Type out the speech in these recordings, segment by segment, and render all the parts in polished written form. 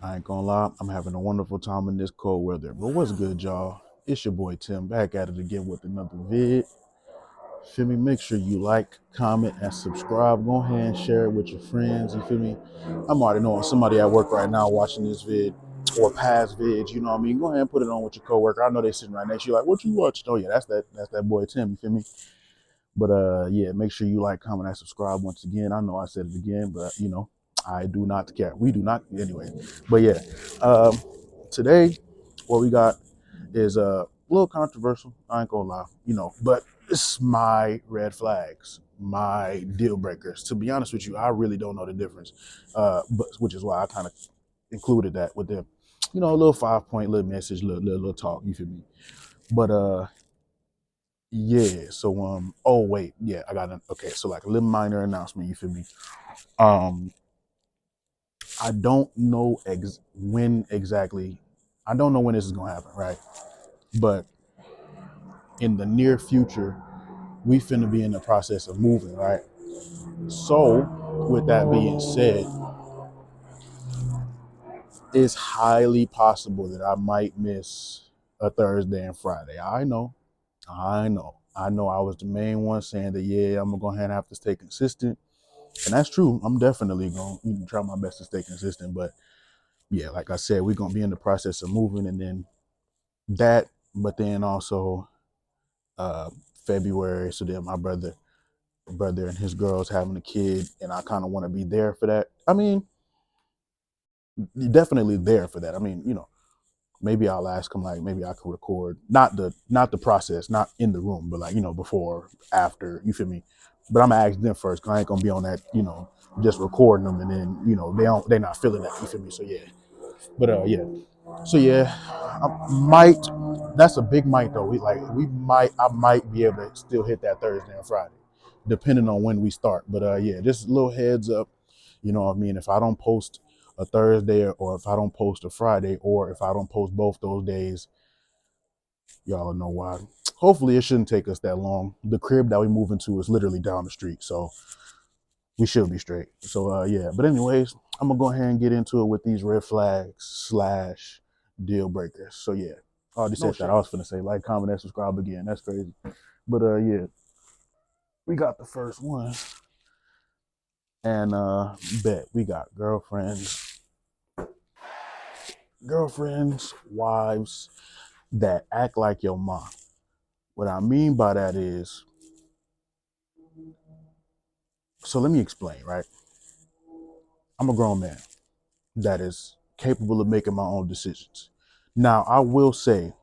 I ain't gonna lie, I'm having a wonderful time in this cold weather. But what's good, y'all? It's your boy Tim back at it again with another vid. Feel me? Make sure you like, comment, and subscribe. Go ahead and share it with your friends. You feel me? I'm already knowing somebody at work right now watching this vid or past vids. You know what I mean? Go ahead and put it on with your coworker. I know they sitting right next to you, like, what you watched? Oh yeah, that's that boy Tim. You feel me? But yeah, make sure you like, comment, and subscribe once again. I know I said it again, but I do not care. We do not anyway. But yeah, um, today what we got is a little controversial. I ain't gonna lie, but it's my red flags, my deal breakers. To be honest with you, I really don't know the difference, but which is why I kind of included that with the, a little 5 point little message, little talk. You feel me? But yeah. So oh wait, yeah, I got an okay. So like a little minor announcement. You feel me? Um, I don't know when exactly. I don't know when this is gonna happen, right? But in the near future, we finna be in the process of moving, right? So, with that being said, it's highly possible that I might miss a Thursday and Friday. I know. I was the main one saying that, yeah, I'm gonna go ahead and have to stay consistent, and that's true. I'm definitely gonna try my best to stay consistent, but yeah, like I said, we're gonna be in the process of moving, and then that, but then also uh February. So then my brother and his girl's having a kid, and I kind of want to be there for that. I mean, definitely there for that. I mean, maybe I'll ask him, like, maybe I could record not the process, not in the room, but like, before, after, you feel me? But I'm gonna ask them first, cause I ain't gonna be on that, just recording them, and then they're not feeling that, you feel me? So yeah. But yeah. So yeah, I might. That's a big might though. I might be able to still hit that Thursday and Friday, depending on when we start. But yeah, just a little heads up. You know what I mean? If I don't post a Thursday, or if I don't post a Friday, or if I don't post both those days, y'all know why. Hopefully, it shouldn't take us that long. The crib that we move into is literally down the street, so we should be straight. So yeah. But anyways, I'm gonna go ahead and get into it with these red flags slash deal breakers. So yeah, I already said that. I was finna say like, comment, and subscribe again. That's crazy. But yeah, we got the first one, and bet we got girlfriends, wives that act like your mom. What I mean by that is, so let me explain, right? I'm a grown man that is capable of making my own decisions. Now, I will say,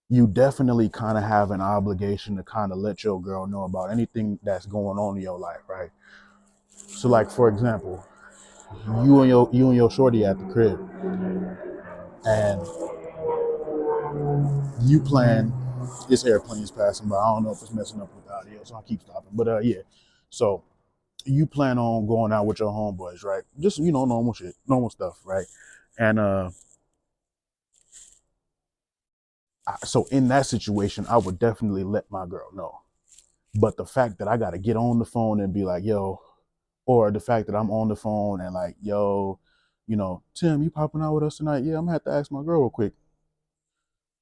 you definitely kind of have an obligation to kind of let your girl know about anything that's going on in your life, right? So, like, for example, you and your shorty at the crib, and you plan. This airplane's passing by. I don't know if it's messing up with the audio, so I keep stopping. But yeah, so you plan on going out with your homeboys, right? Just normal shit, normal stuff, right? And so in that situation, I would definitely let my girl know. But the fact that I got to get on the phone and be like, yo, or the fact that I'm on the phone and like, yo, Tim, you popping out with us tonight? Yeah, I'm gonna have to ask my girl real quick.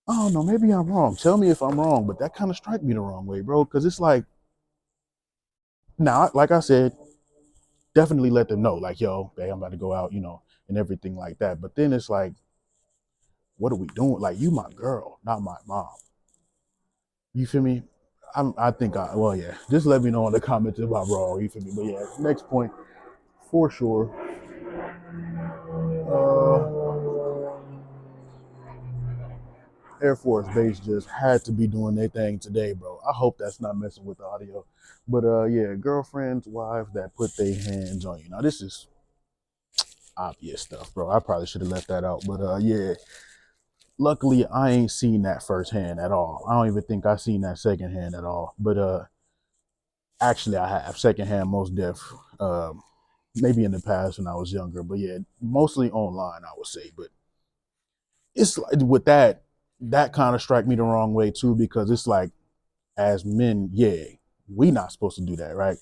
I don't know, maybe I'm wrong. Tell me if I'm wrong, but that kind of strike me the wrong way, bro. Because it's like, now, like I said, definitely let them know, like, yo, babe, I'm about to go out, and everything like that. But then it's like, what are we doing? Like, you my girl, not my mom. You feel me? Well, yeah. Just let me know in the comments if I'm wrong. You feel me? But yeah, next point for sure. Uh, Air Force Base just had to be doing their thing today, bro. I hope that's not messing with the audio. But yeah, girlfriends, wives that put their hands on you. Now this is obvious stuff, bro. I probably should have left that out. But yeah, luckily I ain't seen that firsthand at all. I don't even think I seen that secondhand at all. But actually I have secondhand, most def. Maybe in the past when I was younger, but yeah, mostly online, I would say. But it's like with that kind of strike me the wrong way too, because it's like, as men, yeah, we not supposed to do that, right?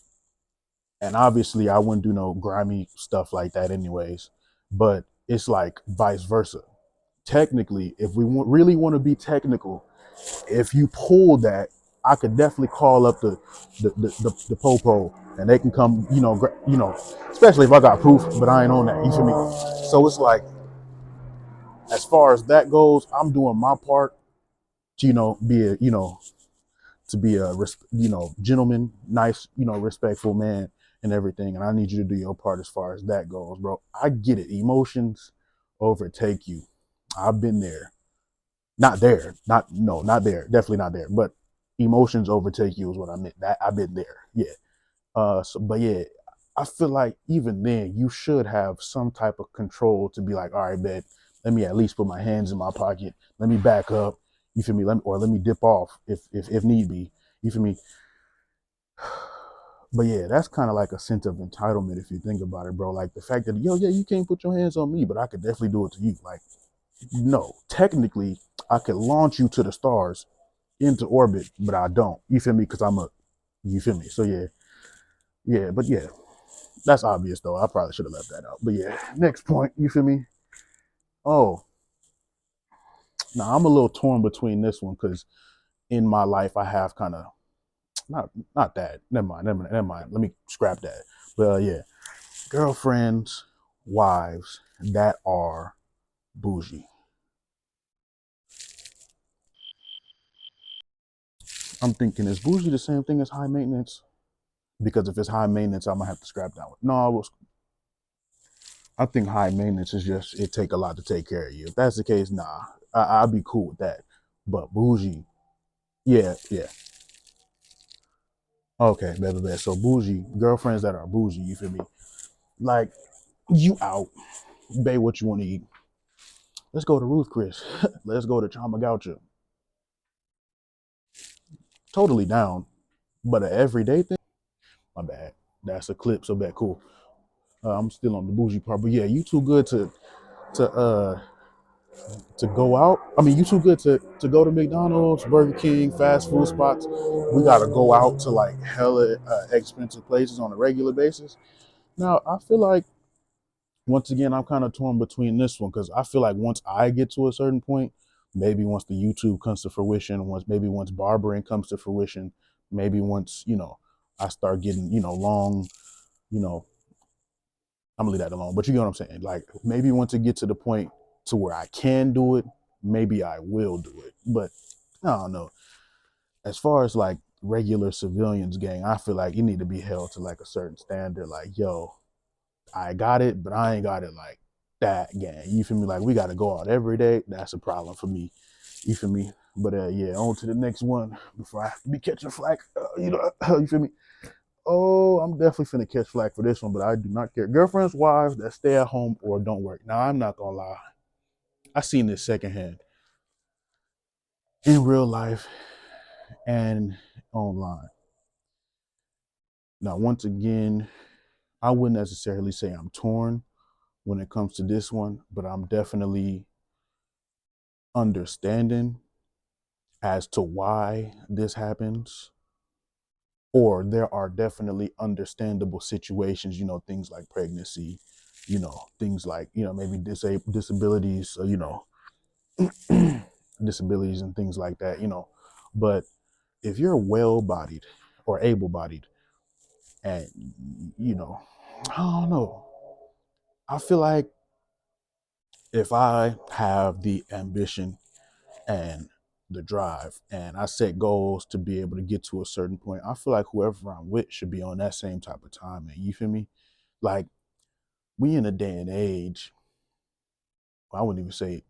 And obviously I wouldn't do no grimy stuff like that anyways. But it's like vice versa. Technically, if we really want to be technical, if you pull that, I could definitely call up the popo and they can come, especially if I got proof, but I ain't on that. You feel me? So it's like, as far as that goes, I'm doing my part to, be a, to be a, gentleman, nice, respectful man and everything. And I need you to do your part as far as that goes, bro. I get it. Emotions overtake you. I've been there. Not there. Not there. Definitely not there. But emotions overtake you is what I meant. That I've been there. Yeah. But yeah, I feel like even then you should have some type of control to be like, all right, bet, let me at least put my hands in my pocket. Let me back up. You feel me? Let me dip off if need be. You feel me? But yeah, that's kind of like a sense of entitlement if you think about it, bro. Like the fact that, yo, yeah, you can't put your hands on me, but I could definitely do it to you. Like, no, technically, I could launch you to the stars into orbit, but I don't. You feel me? Because you feel me? So but yeah, that's obvious though. I probably should have left that out. But yeah, next point. You feel me? Oh, now I'm a little torn between this one because in my life I have kind of not that. Never mind. Let me scrap that. But yeah, girlfriends, wives that are bougie. I'm thinking, is bougie the same thing as high maintenance? Because if it's high maintenance, I'm gonna have to scrap that one. No, I think high maintenance is just it take a lot to take care of you. If that's the case, nah, I'll be cool with that. But bougie, yeah. Okay, better. So bougie, girlfriends that are bougie, you feel me? Like you out, babe, what you want to eat? Let's go to Ruth Chris. Let's go to Chama Gaucha. Totally down. But an everyday thing, my bad. That's a clip, so bad, cool. I'm still on the bougie part, but yeah, you too good to to go out. I mean, you too good to go to McDonald's, Burger King, fast food spots. We gotta go out to like hella expensive places on a regular basis. Now, I feel like once again, I'm kind of torn between this one because I feel like once I get to a certain point, maybe once the YouTube comes to fruition, once barbering comes to fruition, maybe once I start getting long, you know I'm gonna leave that alone. But you get what I'm saying. Like maybe once it gets to the point to where I can do it, maybe I will do it. But I don't know. As far as like regular civilians gang, I feel like you need to be held to like a certain standard. Like, yo, I got it, but I ain't got it like that gang. You feel me? Like we gotta go out every day. That's a problem for me. You feel me? But yeah, on to the next one before I have to be catching flack. You feel me? Oh, I'm definitely finna catch flack for this one, but I do not care. Girlfriends, wives that stay at home or don't work. Now, I'm not gonna lie. I seen this secondhand in real life and online. Now, once again, I wouldn't necessarily say I'm torn when it comes to this one, but I'm definitely understanding as to why this happens. Or there are definitely understandable situations, things like pregnancy, things like, maybe disabilities, disabilities and things like that, But if you're well bodied or able bodied and, you know, I don't know, I feel like if I have the ambition and the drive and I set goals to be able to get to a certain point, I feel like whoever I'm with should be on that same type of time. And you feel me? Like we in a day and age, I wouldn't even say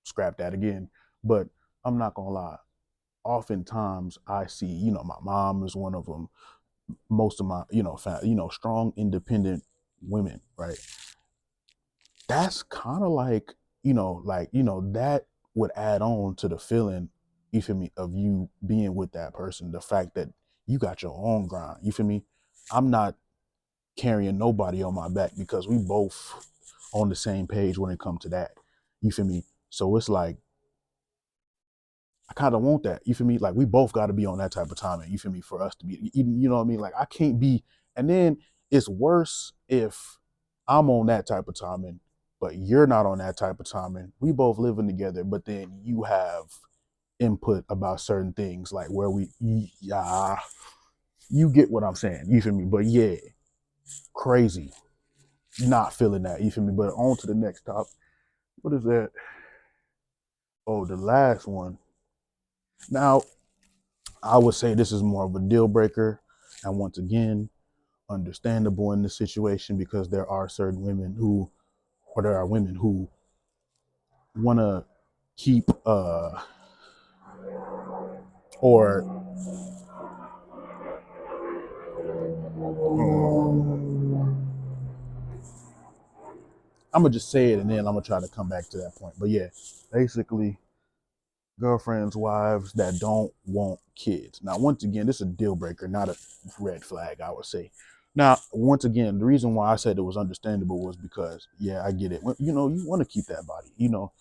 scrap that again, but I'm not gonna lie. Oftentimes I see, my mom is one of them. Most of my, strong, independent women, right? That's kind of like, that would add on to the feeling, you feel me, of you being with that person. The fact that you got your own grind, you feel me? I'm not carrying nobody on my back because we both on the same page when it comes to that. You feel me? So it's like I kind of want that. You feel me? Like we both got to be on that type of timing. You feel me? For us to be, you know what I mean? Like I can't be, and then it's worse if I'm on that type of timing, but you're not on that type of timing. We both living together, but then you have input about certain things, like where yeah, you get what I'm saying. You feel me? But yeah, crazy. Not feeling that. You feel me? But on to the next topic. What is that? Oh, the last one. Now, I would say this is more of a deal breaker. And once again, understandable in this situation because there are certain women who, or there are women who want to keep, or I'm gonna just say it and then I'm gonna try to come back to that point. But yeah, basically, girlfriends, wives that don't want kids. Now, once again, this is a deal breaker, not a red flag, I would say. Now, once again, the reason why I said it was understandable was because, yeah, I get it. You know, you want to keep that body. You know,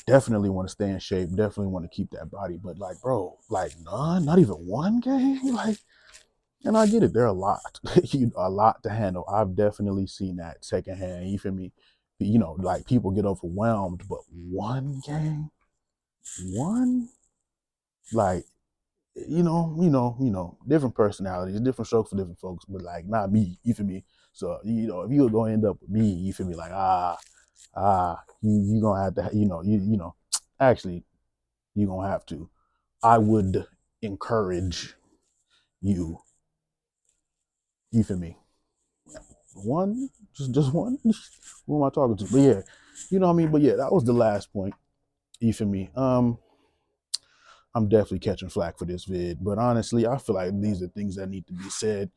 definitely want to stay in shape. Definitely want to keep that body. But like, bro, like none, not even one game. Like, and I get it. There are a lot, a lot to handle. I've definitely seen that secondhand. You feel me? You know, like people get overwhelmed, but one game, one, like, different personalities, different strokes for different folks, but like not me. You feel me? So if you're gonna end up with me, you feel me? Like you gonna have to, actually, you gonna have to. I would encourage you. You feel me? One, just one. Who am I talking to? But yeah, you know what I mean. But yeah, that was the last point. You feel me? I'm definitely catching flack for this vid, but honestly, I feel like these are things that need to be said.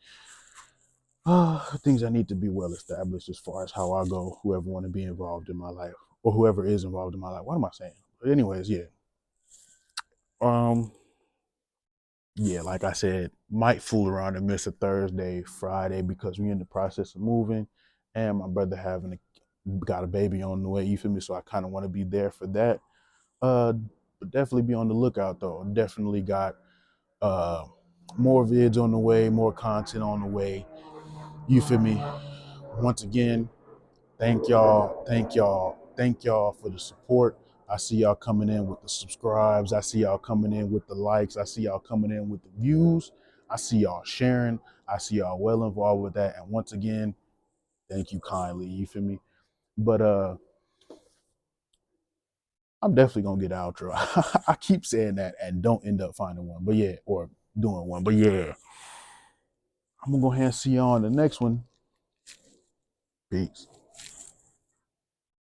Things that need to be well established as far as how I go. Whoever want to be involved in my life, or whoever is involved in my life. What am I saying? But anyways, yeah. Um, yeah, like I said, might fool around and miss a Thursday, Friday because we're in the process of moving, and my brother got a baby on the way. You feel me? So I kind of want to be there for that. But definitely be on the lookout though. Definitely got uh more vids on the way, more content on the way. You feel me? Once again, thank y'all for the support. I see y'all coming in with the subscribes. I see y'all coming in with the likes. I see y'all coming in with the views. I see y'all sharing. I see y'all well involved with that. And once again, thank you kindly. You feel me? But I'm definitely gonna get an outro. I keep saying that and don't end up finding one. But yeah, or doing one. But yeah, I'm gonna go ahead and see y'all on the next one. Peace.